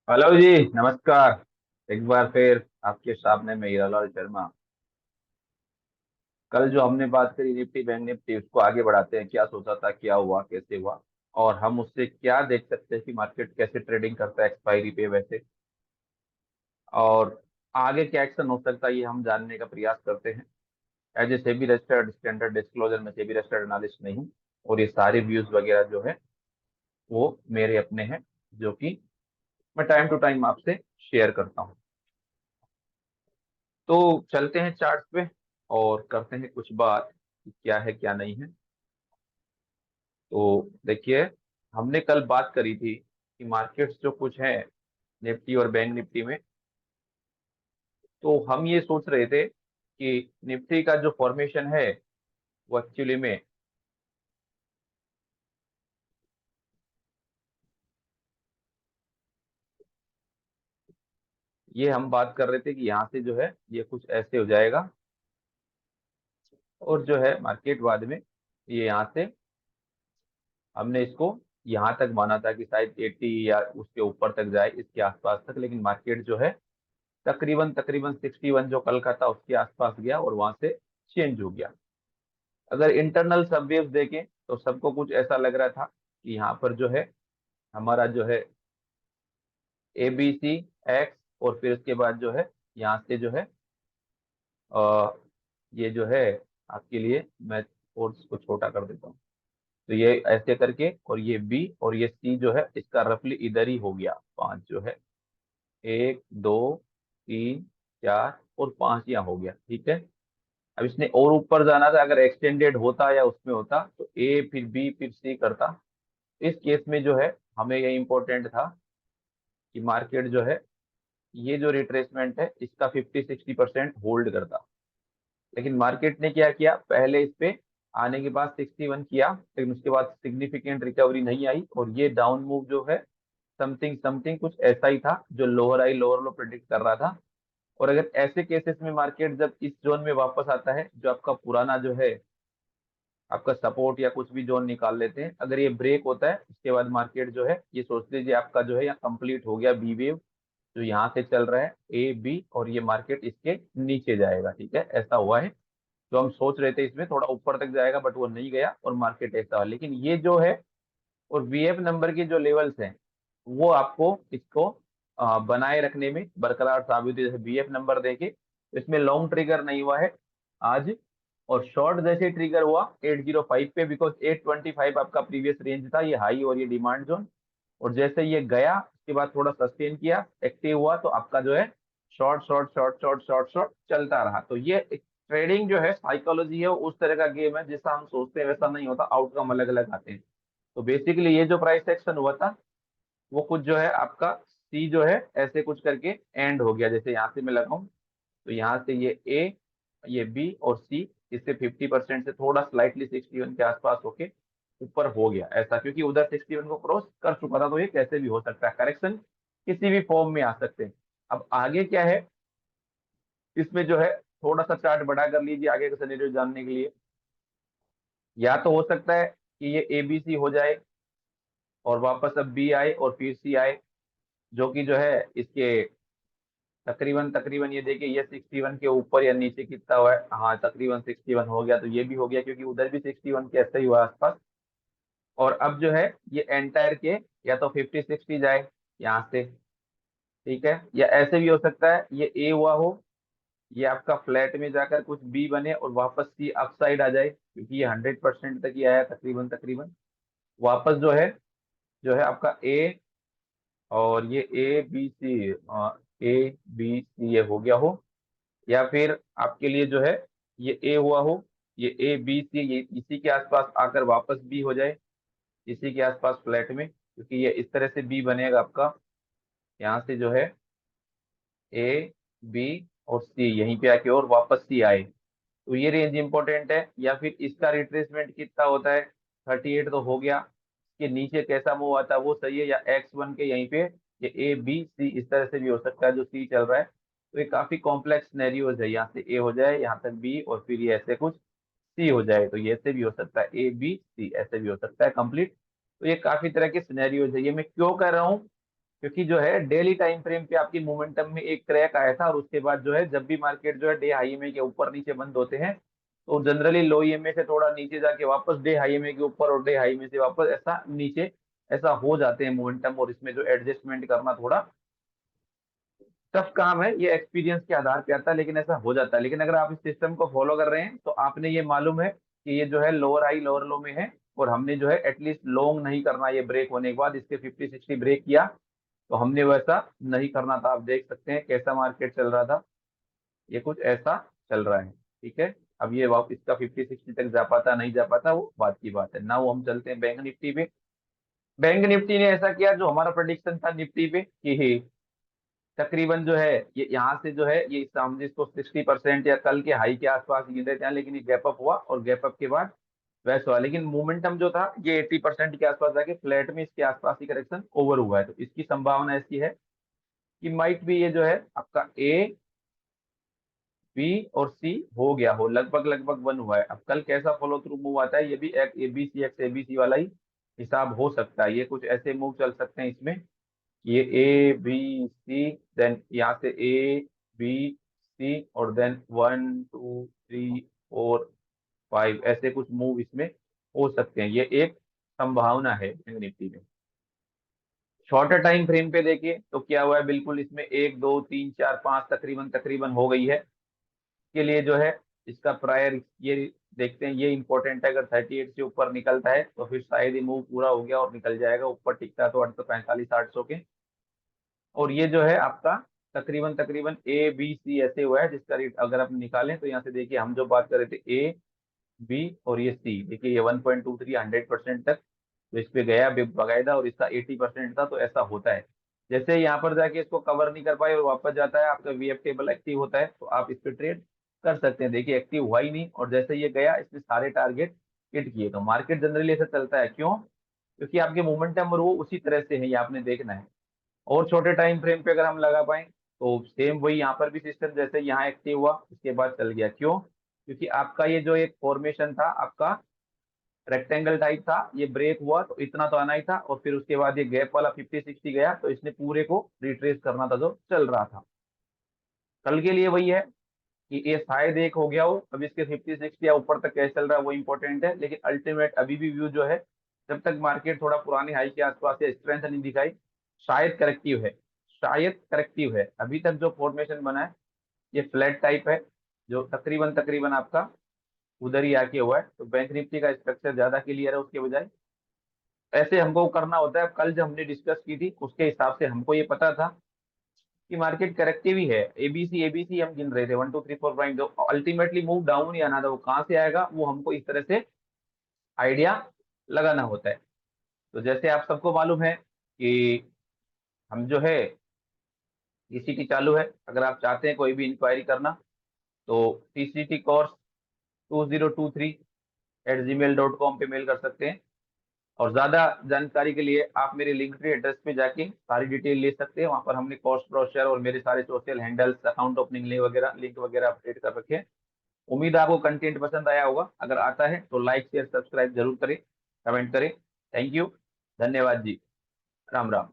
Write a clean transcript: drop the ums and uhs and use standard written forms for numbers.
Hello जी। नमस्कार। एक बार फिर आपके सामने मैं हीरालाल शर्मा। कल जो हमने बात करी निफ्टी बैंक निफ्टी, उसको आगे बढ़ाते हैं। क्या सोचा था, क्या हुआ, कैसे हुआ, और हम उससे क्या देख सकते हैं कि मार्केट कैसे ट्रेडिंग करता है एक्सपायरी पे वैसे, और आगे क्या एक्शन हो सकता है, ये हम जानने का प्रयास करते हैं। As a SEBI registered standard disclosure में सेबी रजिस्टर्ड एनालिस्ट नहीं हूँ, और ये सारे व्यूज वगैरह जो है वो मेरे अपने हैं, जो कि मैं टाइम टू टाइम आपसे शेयर करता हूँ। तो चलते हैं चार्ट पे और करते हैं कुछ बात कि क्या है क्या नहीं है। तो देखिए, हमने कल बात करी थी कि मार्केट्स जो कुछ है निफ्टी और बैंक निफ्टी में, तो हम ये सोच रहे थे कि निफ्टी का जो फॉर्मेशन है वो एक्चुअली में ये हम बात कर रहे थे कि यहाँ से जो है ये कुछ ऐसे हो जाएगा, और जो है मार्केट बाद में ये यहाँ से हमने इसको यहाँ तक माना था कि शायद 80 या उसके ऊपर तक जाए, इसके आसपास तक। लेकिन मार्केट जो है तकरीबन तकरीबन 61 जो कल का था उसके आसपास गया और वहां से चेंज हो गया। अगर इंटरनल सबवेव्स देखें तो सबको कुछ ऐसा लग रहा था कि यहाँ पर जो है हमारा जो है ABC एक्स, और फिर उसके बाद जो है यहाँ से जो है अ, ये जो है आपके लिए मैं और इसको छोटा कर देता हूँ। तो ये ऐसे करके, और ये बी और ये सी जो है इसका रफली इधर ही हो गया। पांच जो है, एक दो तीन चार और पांच यहाँ हो गया, ठीक है। अब इसने और ऊपर जाना था, अगर एक्सटेंडेड होता या उसमें होता तो ए फिर बी फिर सी करता। इस केस में जो है हमें ये इंपॉर्टेंट था कि मार्केट जो है ये जो रिट्रेसमेंट है इसका 50-60% होल्ड करता। लेकिन मार्केट ने क्या किया, पहले इस पे आने के बाद 61 किया, लेकिन उसके बाद सिग्निफिकेंट रिकवरी नहीं आई, और ये डाउन मूव जो है समथिंग समथिंग कुछ ऐसा ही था जो लोअर आई लोअर लो प्रेडिक्ट कर रहा था। और अगर ऐसे केसेस में मार्केट जब इस जोन में वापस आता है, जो आपका पुराना जो है आपका सपोर्ट या कुछ भी जोन निकाल लेते हैं, अगर ये ब्रेक होता है उसके बाद मार्केट जो है ये सोच लीजिए आपका जो है यहाँ कंप्लीट हो गया बी वेव, जो यहाँ से चल रहा है ए बी, और ये मार्केट इसके नीचे जाएगा, ठीक है। ऐसा हुआ है। जो हम सोच रहे थे इसमें थोड़ा ऊपर तक जाएगा, बट वो नहीं गया और मार्केट ऐसा हुआ। लेकिन ये जो है और वीएफ नंबर के जो लेवल्स हैं वो आपको इसको बनाए रखने में बरकरार साबित हुई। जैसे वीएफ नंबर देखे तो इसमें लॉन्ग ट्रिगर नहीं हुआ है आज, और शॉर्ट जैसे ट्रिगर हुआ 805 पे, बिकॉज 825 आपका प्रीवियस रेंज था, ये हाई और ये डिमांड जोन। और जैसे ये गया उसके बाद थोड़ा सस्टेन किया, एक्टिव हुआ, तो आपका जो है short short short short short short चलता रहा। तो ये ट्रेडिंग जो है साइकोलॉजी है, वो उस तरह का गेम है जैसा हम सोचते हैं वैसा नहीं होता, आउटकम अलग अलग आते हैं। तो बेसिकली ये जो प्राइस एक्शन हुआ था वो कुछ जो है आपका सी जो है ऐसे कुछ करके एंड हो गया। जैसे यहाँ से मैं लगाऊं तो यहाँ से ये ये बी और सी, इससे 50% से थोड़ा स्लाइटली 61 के आसपास होके ऊपर हो गया ऐसा, क्योंकि उधर 61 को क्रॉस कर चुका था। तो ये कैसे भी हो सकता है, करेक्शन किसी भी फॉर्म में आ सकते हैं। अब आगे क्या है इसमें जो है, थोड़ा सा चार्ट बड़ा कर लीजिए आगे का सिनेरियो जानने के लिए। या तो हो सकता है कि ये ABC हो जाए और वापस अब बी आए और फिर सी आए, जो कि जो है इसके तकरीबन तकरीबन ये देखिए ये 61 के ऊपर या नीचे कितना हुआ है। हाँ, तकरीबन 61 हो गया, तो ये भी हो गया क्योंकि उधर भी 61 के ऐसा ही हुआ आसपास। और अब जो है ये एंटायर के या तो 50-60 जाए यहाँ से, ठीक है। या ऐसे भी हो सकता है ये ए हुआ हो, ये आपका फ्लैट में जाकर कुछ बी बने और वापस सी अपसाइड आ जाए, क्योंकि ये 100% तक ही आया तकरीबन तकरीबन। वापस जो है आपका ए, और ये ए बी सी ये हो गया हो। या फिर आपके लिए जो है ये ए हुआ हो, ये ABC ये इसी के आसपास आकर वापस बी हो जाए, इसी के आसपास फ्लैट में, क्योंकि ये इस तरह से बी बनेगा आपका। यहाँ से जो है A B और सी यहीं पे आके और वापस सी आए, तो ये रेंज इंपॉर्टेंट है। या फिर इसका रिट्रेसमेंट कितना होता है, 38 तो हो गया, इसके नीचे कैसा मूव आता है वो सही है, या X1 के यहीं पे ये ABC इस तरह से भी हो सकता है जो सी चल रहा है। तो ये काफी कॉम्प्लेक्स सिनेरियोज है, यहाँ से ए हो जाए यहाँ तक बी और फिर ये ऐसे कुछ सी हो जाए, तो ये ऐसे भी हो सकता है ABC ऐसे भी हो सकता है कंप्लीट। तो ये काफी तरह के सिनेरियोज है। ये मैं क्यों कर रहा हूँ, क्योंकि जो है डेली टाइम फ्रेम पे आपकी मोमेंटम में एक क्रैक आया था, और उसके बाद जो है जब भी मार्केट जो है डे हाई में के ऊपर नीचे बंद होते हैं, तो जनरली लो ईएमए से थोड़ा नीचे जाके वापस डे हाई में के ऊपर, और डे हाई में से वापस ऐसा नीचे, ऐसा हो जाते हैं मोमेंटम। और इसमें जो एडजस्टमेंट करना थोड़ा टफ काम है, ये एक्सपीरियंस के आधार पे आता है, लेकिन ऐसा हो जाता है। लेकिन अगर आप इस सिस्टम को फॉलो कर रहे हैं तो आपने ये मालूम है कि ये जो है लोअर हाई लोअर लो में है, और हमने जो है एटलीस्ट लॉन्ग नहीं करना, ये ब्रेक होने के बाद इसके 50-60 ब्रेक किया, तो हमने वैसा नहीं करना था। आप देख सकते हैं कैसा मार्केट चल रहा था, ये कुछ ऐसा चल रहा है। ठीक है, अब ये वापस इसका 50-60 तक जा पाता नहीं जा पाता, वो बात की बात है ना। वो हम चलते हैं बैंक निफ्टी पे। बैंक निफ्टी ने ऐसा किया जो हमारा प्रेडिक्शन था निफ्टी पे, कि तकरीबन जो है ये यहाँ से जो है ये समझे इसको 60% या कल के हाई के आसपास गिर रहे थे, लेकिन ये गैप अप हुआ, और गैप अप के बाद वैसा हुआ। लेकिन मोमेंटम जो था ये 80% के आसपास जाके फ्लैट में इसके आसपास ही करेक्शन ओवर हुआ है। तो इसकी संभावना ऐसी है कि माइट भी ये जो है आपका ए बी और सी हो गया हो, लगभग लगभग वन हुआ है। अब कल कैसा फॉलो थ्रू मूव आता है, ये भी एक एबीसी एक्स एबीसी वाला ही हिसाब हो सकता है। ये कुछ ऐसे मूव चल सकते हैं इसमें, ये ए बी सी, देन यहाँ से ए बी सी, और देन 1 2 3 4 5, ऐसे कुछ मूव इसमें हो सकते हैं। ये एक संभावना है निफ्टी में। शॉर्टर टाइम फ्रेम पे देखिए तो क्या हुआ है, बिल्कुल इसमें 1 2 3 4 5 तकरीबन तकरीबन हो गई है। के लिए जो है इसका प्रायर ये देखते हैं, ये इंपॉर्टेंट है। अगर 38 से ऊपर निकलता है तो फिर शायद ही मूव पूरा हो गया और निकल जाएगा ऊपर, टिकता है तो 845-800 के। और ये जो है आपका तकरीबन तकरीबन ए बी सी ऐसे हुआ है, जिसका रेट अगर आप निकालें तो यहाँ से देखिए हम जो बात कर रहे थे ए बी और ये सी, देखिए ये 1.23 100% तक तो इस पे गया बकायदा, और इसका 80% था। तो ऐसा होता है, जैसे यहाँ पर जाके इसको कवर नहीं कर पाए और वापस जाता है, आपका वीएफ टेबल एक्टिव होता है, तो आप इस पे ट्रेड कर सकते हैं। देखिए एक्टिव हुआ ही नहीं, और जैसे ये गया इसने सारे टारगेट हिट किए। तो मार्केट जनरली ऐसा चलता है, क्यों? क्योंकि आपके मोमेंटम और वो उसी तरह से है, ये आपने देखना है। और छोटे टाइम फ्रेम पे अगर हम लगा पाए तो सेम वही यहाँ पर भी सिस्टम, जैसे यहाँ एक्टिव हुआ उसके बाद चल गया। क्यों? क्योंकि आपका ये जो एक फॉर्मेशन था आपका रेक्टेंगल टाइप था, ये ब्रेक हुआ तो इतना तो आना ही था, और फिर उसके बाद ये गैप वाला 50-60 गया, तो इसने पूरे को रिट्रेस करना था जो चल रहा था। कल के लिए वही है कि ये शायद एक हो गया हो, अब इसके 50-60 या ऊपर तक कैसे चल रहा है वो इंपॉर्टेंट है। लेकिन अल्टीमेट अभी भी व्यू जो है, जब तक मार्केट थोड़ा पुरानी हाई के आसपास या स्ट्रेंथ नहीं दिखाई, शायद करेक्टिव है, शायद करेक्टिव है। अभी तक जो फॉर्मेशन बना है ये फ्लैट टाइप है, जो तकरीबन तकरीबन आपका उधर ही आके हुआ है। तो बैंक निफ्टी का स्ट्रक्चर ज्यादा क्लियर है उसके बजाय। ऐसे हमको करना होता है। कल जब हमने डिस्कस की थी उसके हिसाब से हमको ये पता था कि मार्केट करेक्टिव ही है। एबीसी एबीसी हम गिन रहे थे 1 2 3 4 5, जो अल्टीमेटली मूव डाउन ही आना था, वो कहाँ से आएगा वो हमको इस तरह से आइडिया लगाना होता है। तो जैसे आप सबको मालूम है कि हम जो है टीसीटी चालू है, अगर आप चाहते हैं कोई भी इंक्वायरी करना तो टीसीटी कोर्स 2023@gmail.com पे मेल कर सकते हैं। और ज्यादा जानकारी के लिए आप मेरे लिंक ट्री एड्रेस पे जाके सारी डिटेल ले सकते हैं। वहां पर हमने कॉस्ट ब्रोशर और मेरे सारे social handles, account opening link वगैरह अपडेट कर रखे हैं। उम्मीद है आपको कंटेंट पसंद आया होगा। अगर आता है तो लाइक शेयर सब्सक्राइब जरूर करें, कमेंट करें। थैंक यू, धन्यवाद जी, राम राम।